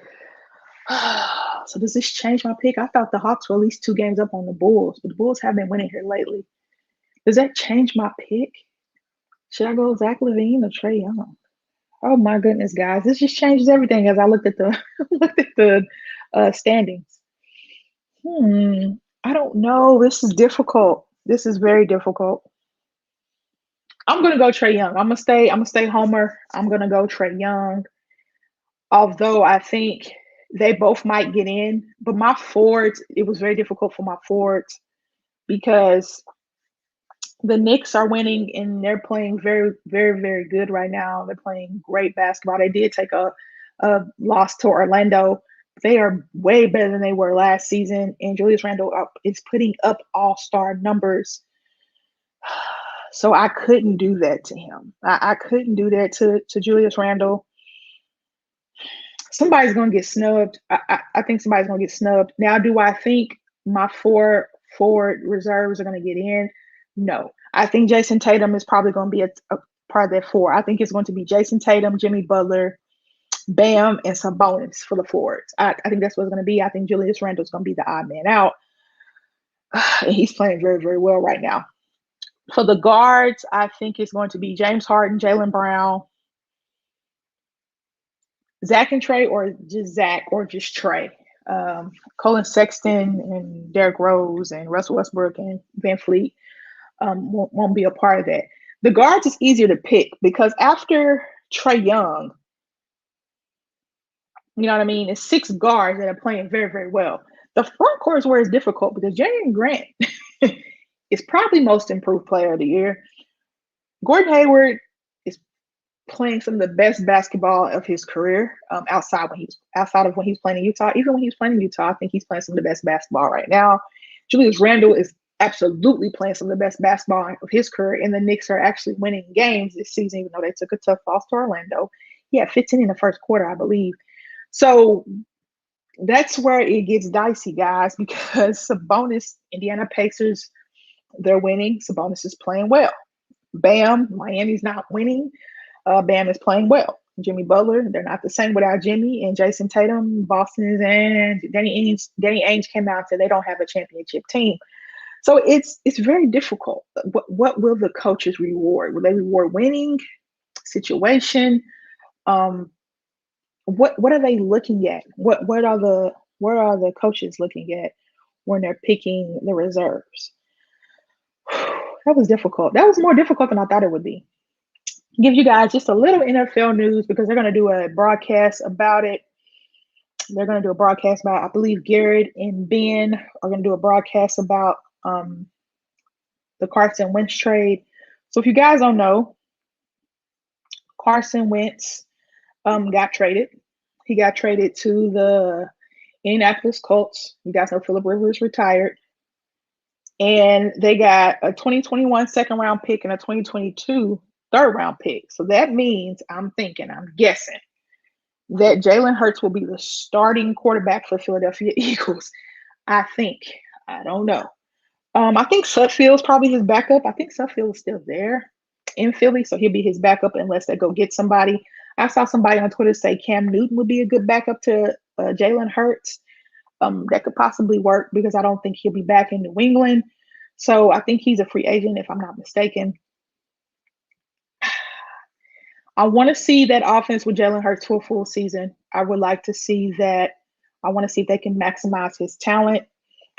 So does this change my pick? I thought the Hawks were at least 2 games up on the Bulls, but the Bulls have been winning here lately. Does that change my pick? Should I go Zach LaVine or Trey Young? Oh my goodness, guys! This just changes everything as I looked at the standings. I don't know. This is difficult. This is very difficult. I'm gonna go Trey Young. I'm gonna stay Homer. I'm gonna go Trey Young. Although I think they both might get in, but my forwards, it was very difficult for my forwards because the Knicks are winning and they're playing very, very, very good right now. They're playing great basketball. They did take a loss to Orlando. They are way better than they were last season. And Julius Randle is putting up all-star numbers. So I couldn't do that to him. I couldn't do that to Julius Randle. Somebody's going to get snubbed. I think somebody's going to get snubbed. Now, do I think my 4 forward reserves are going to get in? No. I think Jason Tatum is probably going to be a part of that 4. I think it's going to be Jason Tatum, Jimmy Butler, Bam, and some bonus for the forwards. I think that's what it's going to be. I think Julius Randle is going to be the odd man out. And he's playing very, very well right now. For the guards, I think it's going to be James Harden, Jaylen Brown, Zach and Trey, or just Zach, or just Trey. Colin Sexton and Derrick Rose and Russell Westbrook and Van Fleet won't be a part of that. The guards is easier to pick because after Trey Young, you know what I mean, it's six guards that are playing very, very well. The front court is where it's difficult because Jeremy Grant is probably most improved player of the year. Gordon Hayward is playing some of the best basketball of his career outside of when he's playing in Utah. Even when he's playing in Utah, I think he's playing some of the best basketball right now. Julius Randle is absolutely playing some of the best basketball of his career, and the Knicks are actually winning games this season, even though they took a tough loss to Orlando. He had 15 in the first quarter, I believe. So that's where it gets dicey, guys, because Sabonis, Indiana Pacers, they're winning. Sabonis is playing well. Bam, Miami's not winning. Bam is playing well. Jimmy Butler, they're not the same without Jimmy and Jason Tatum. Boston's and Danny Ainge came out and said they don't have a championship team. So it's very difficult. What will the coaches reward? Will they reward winning, situation? What are they looking at? What are the coaches looking at when they're picking the reserves? That was difficult. That was more difficult than I thought it would be. Give you guys just a little NFL news because they're going to do a broadcast about it. They're going to do a broadcast about, I believe Garrett and Ben are going to do a broadcast about the Carson Wentz trade. So if you guys don't know, Carson Wentz got traded. He got traded to the Indianapolis Colts. You guys know Philip Rivers retired. And they got a 2021 second round pick and a 2022 third round pick. So that means I'm guessing that Jalen Hurts will be the starting quarterback for Philadelphia Eagles. I think. I don't know. I think Sudfeld's probably his backup. I think Sudfeld is still there in Philly, so he'll be his backup unless they go get somebody. I saw somebody on Twitter say Cam Newton would be a good backup to Jalen Hurts. That could possibly work because I don't think he'll be back in New England. So I think he's a free agent, if I'm not mistaken. I want to see that offense with Jalen Hurts for a full season. I would like to see that. I want to see if they can maximize his talent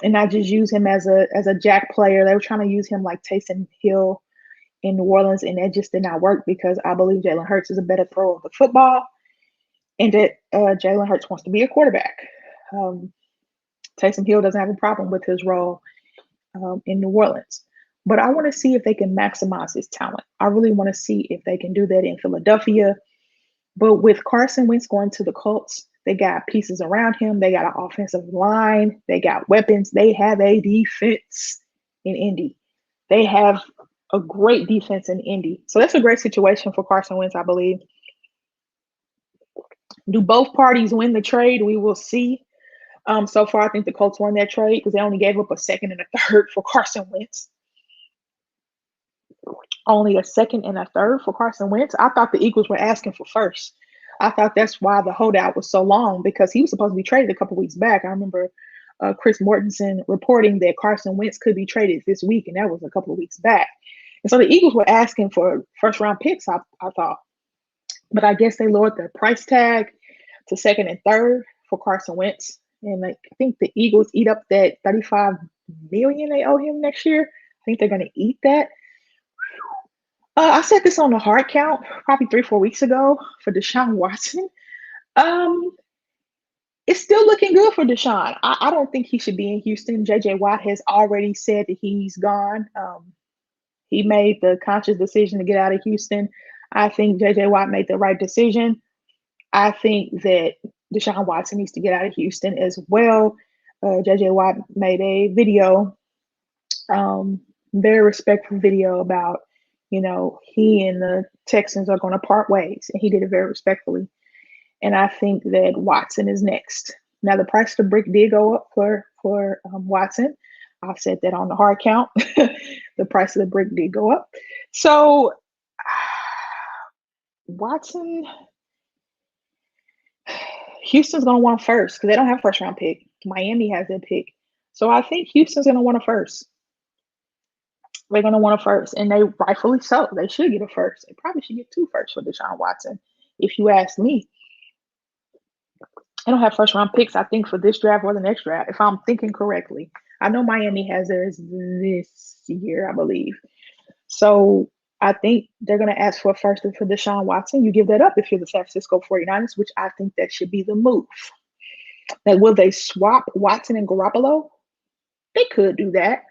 and not just use him as a jack player. They were trying to use him like Taysom Hill in New Orleans, and that just did not work because I believe Jalen Hurts is a better thrower of the football, and that Jalen Hurts wants to be a quarterback. Taysom Hill doesn't have a problem with his role in New Orleans. But I want to see if they can maximize his talent. I really want to see if they can do that in Philadelphia. But with Carson Wentz going to the Colts, they got pieces around him. They got an offensive line. They got weapons. They have a defense in Indy. They have a great defense in Indy. So that's a great situation for Carson Wentz, I believe. Do both parties win the trade? We will see. So far, I think the Colts won that trade because they only gave up a second and a third for Carson Wentz. Only a second and a third for Carson Wentz. I thought the Eagles were asking for first. I thought that's why the holdout was so long because he was supposed to be traded a couple weeks back. I remember Chris Mortensen reporting that Carson Wentz could be traded this week, and that was a couple of weeks back. And so the Eagles were asking for first round picks, I thought. But I guess they lowered the price tag to second and third for Carson Wentz. And I think the Eagles eat up that $35 million they owe him next year. I think they're going to eat that. I said this on the hard count probably 3-4 weeks ago for Deshaun Watson. It's still looking good for Deshaun. I don't think he should be in Houston. J.J. Watt has already said that he's gone. He made the conscious decision to get out of Houston. I think J.J. Watt made the right decision. I think that Deshaun Watson needs to get out of Houston as well. J.J. Watt made a video, very respectful video about, he and the Texans are going to part ways, and he did it very respectfully. And I think that Watson is next. Now, the price of the brick did go up for Watson. I've said that on the hard count. The price of the brick did go up. So, Watson, Houston's going to want first because they don't have first round pick. Miami has their pick. So I think Houston's going to want a first. They're going to want a first, and they rightfully so. They should get a first. They probably should get 2 firsts for Deshaun Watson, if you ask me. I don't have first round picks, I think, for this draft or the next draft, if I'm thinking correctly. I know Miami has theirs this year, I believe. So I think they're going to ask for a first for Deshaun Watson. You give that up if you're the San Francisco 49ers, which I think that should be the move. Now, will they swap Watson and Garoppolo? They could do that.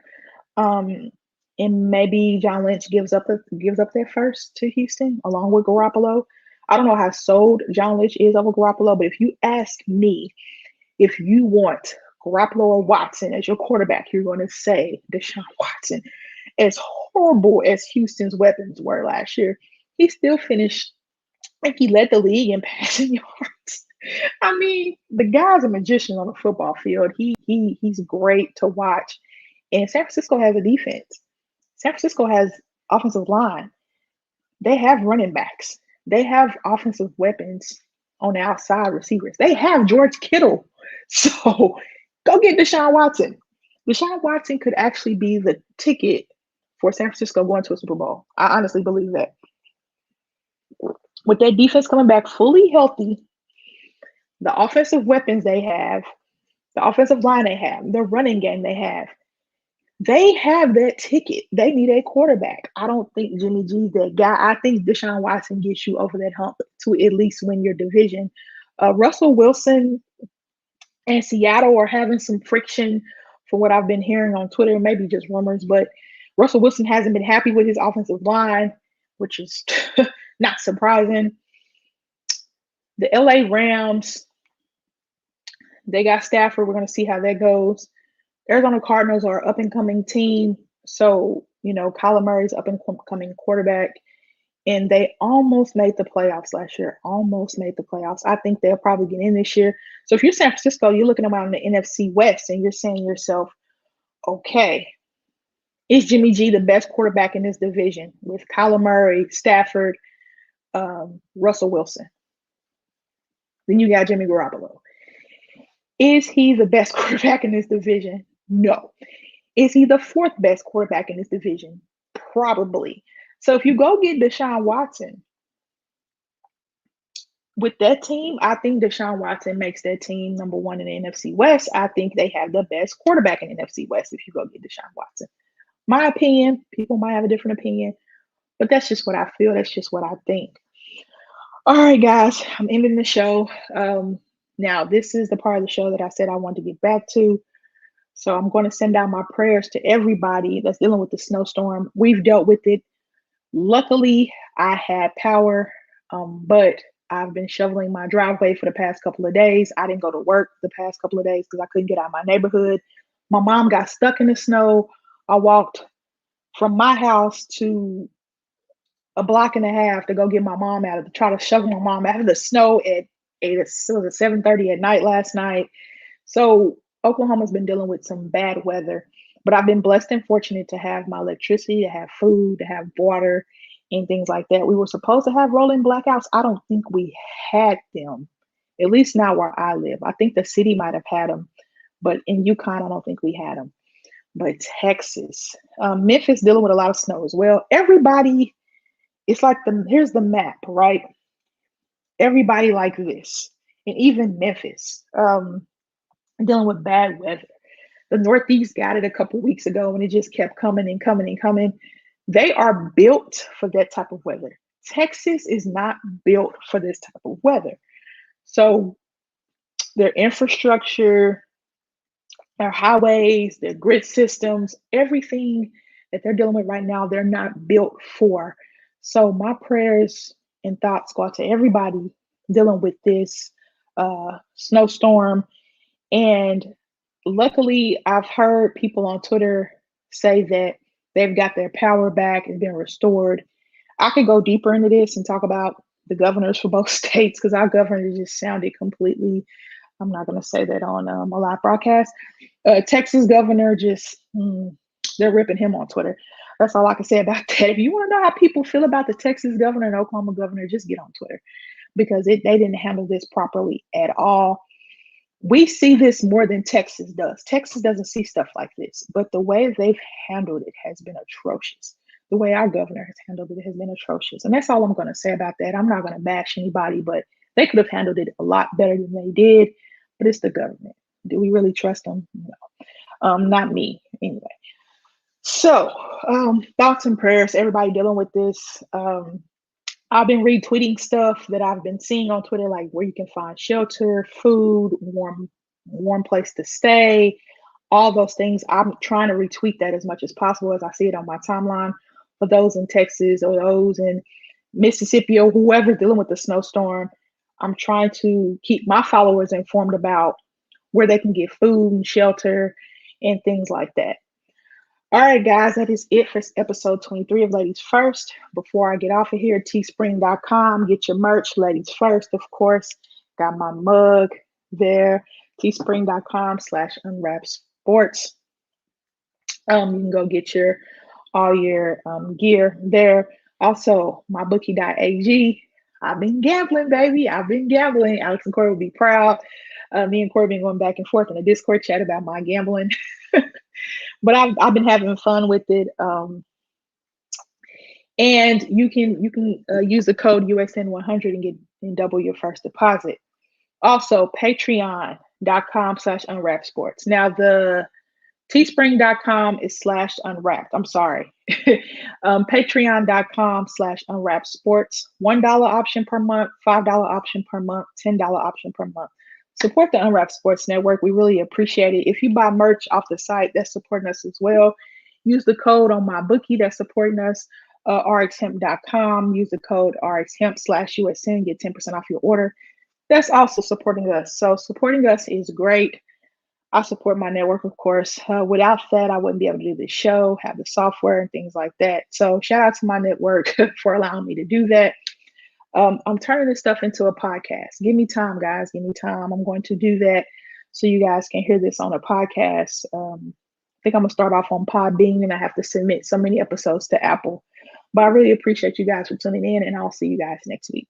Um, and maybe John Lynch gives up their first to Houston along with Garoppolo. I don't know how sold John Lynch is over Garoppolo, but if you ask me if you want Garoppolo or Watson as your quarterback, you're going to say Deshaun Watson. As horrible as Houston's weapons were last year, he still finished like he led the league in passing yards. I mean, the guy's a magician on the football field. He's great to watch. And San Francisco has a defense. San Francisco has offensive line. They have running backs. They have offensive weapons on the outside receivers. They have George Kittle. So go get Deshaun Watson. Deshaun Watson could actually be the ticket for San Francisco going to a Super Bowl. I honestly believe that. With their defense coming back fully healthy, the offensive weapons they have, the offensive line they have, the running game they have that ticket. They need a quarterback. I don't think Jimmy G's that guy. I think Deshaun Watson gets you over that hump to at least win your division. Russell Wilson and Seattle are having some friction from what I've been hearing on Twitter, maybe just rumors, but Russell Wilson hasn't been happy with his offensive line, which is not surprising. The LA Rams, they got Stafford. We're going to see how that goes. Arizona Cardinals are an up and coming team. So, Kyler Murray's up and coming quarterback. And they almost made the playoffs last year. Almost made the playoffs. I think they'll probably get in this year. So if you're San Francisco, you're looking around the NFC West and you're saying to yourself, okay, is Jimmy G the best quarterback in this division with Kyler Murray, Stafford, Russell Wilson? Then you got Jimmy Garoppolo. Is he the best quarterback in this division? No. Is he the fourth best quarterback in this division? Probably. So if you go get Deshaun Watson with that team, I think Deshaun Watson makes that team number one in the NFC West. I think they have the best quarterback in the NFC West if you go get Deshaun Watson. My opinion, people might have a different opinion, but that's just what I feel. That's just what I think. All right, guys, I'm ending the show. Now, this is the part of the show that I said I wanted to get back to. So I'm going to send out my prayers to everybody that's dealing with the snowstorm. We've dealt with it. Luckily, I had power, but I've been shoveling my driveway for the past couple of days. I didn't go to work the past couple of days because I couldn't get out of my neighborhood. My mom got stuck in the snow. I walked from my house to a block and a half to go get my mom out of try to shovel my mom out of the snow at 7:30 at night last night. So Oklahoma's been dealing with some bad weather, but I've been blessed and fortunate to have my electricity, to have food, to have water, and things like that. We were supposed to have rolling blackouts. I don't think we had them, at least not where I live. I think the city might have had them, but in Yukon, I don't think we had them. But Texas, Memphis dealing with a lot of snow as well. Everybody, it's like here's the map, right? Everybody like this, and even Memphis, dealing with bad weather. The Northeast got it a couple weeks ago, and it just kept coming and coming and coming. They are built for that type of weather. Texas is not built for this type of weather. So their infrastructure, their highways, their grid systems, everything that they're dealing with right now, they're not built for. So my prayers and thoughts go out to everybody dealing with this snowstorm. And luckily, I've heard people on Twitter say that they've got their power back and been restored. I could go deeper into this and talk about the governors for both states because our governor just sounded completely, I'm not going to say that on a live broadcast. Texas governor they're ripping him on Twitter. That's all I can say about that. If you want to know how people feel about the Texas governor and Oklahoma governor, just get on Twitter because they didn't handle this properly at all. We see this more than Texas does. Texas doesn't see stuff like this, but the way they've handled it has been atrocious. The way our governor has handled it has been atrocious. And that's all I'm going to say about that. I'm not going to bash anybody, but they could have handled it a lot better than they did. but it's the government. Do we really trust them? No. Not me anyway. So, thoughts and prayers. Everybody dealing with this. I've been retweeting stuff that I've been seeing on Twitter, like where you can find shelter, food, warm place to stay, all those things. I'm trying to retweet that as much as possible as I see it on my timeline for those in Texas or those in Mississippi or whoever's dealing with the snowstorm. I'm trying to keep my followers informed about where they can get food and shelter and things like that. All right, guys, that is it for episode 23 of Ladies First. Before I get off of here, teespring.com, get your merch, Ladies First, of course. Got my mug there, teespring.com/unwrap sports. You can go get all your gear there. Also, mybookie.ag. I've been gambling, baby. I've been gambling. Alex and Corey will be proud. Me and Corey been going back and forth in a Discord chat about my gambling. But I've been having fun with it. And you can use the code USN100 and double your first deposit. Also, patreon.com/unwrapsports. Now the teespring.com is /unwrapped. I'm sorry. Patreon.com/unwrapsports. $1 option per month, $5 option per month, $10 option per month. Support the Unwrapped Sports Network. We really appreciate it. If you buy merch off the site, that's supporting us as well. Use the code on my bookie that's supporting us, rxhemp.com. Use the code rxhemp/USN, get 10% off your order. That's also supporting us. So supporting us is great. I support my network, of course. Without that, I wouldn't be able to do this show, have the software and things like that. So shout out to my network for allowing me to do that. I'm turning this stuff into a podcast. Give me time, guys. Give me time. I'm going to do that so you guys can hear this on a podcast. I think I'm going to start off on Podbean, and I have to submit so many episodes to Apple. But I really appreciate you guys for tuning in, and I'll see you guys next week.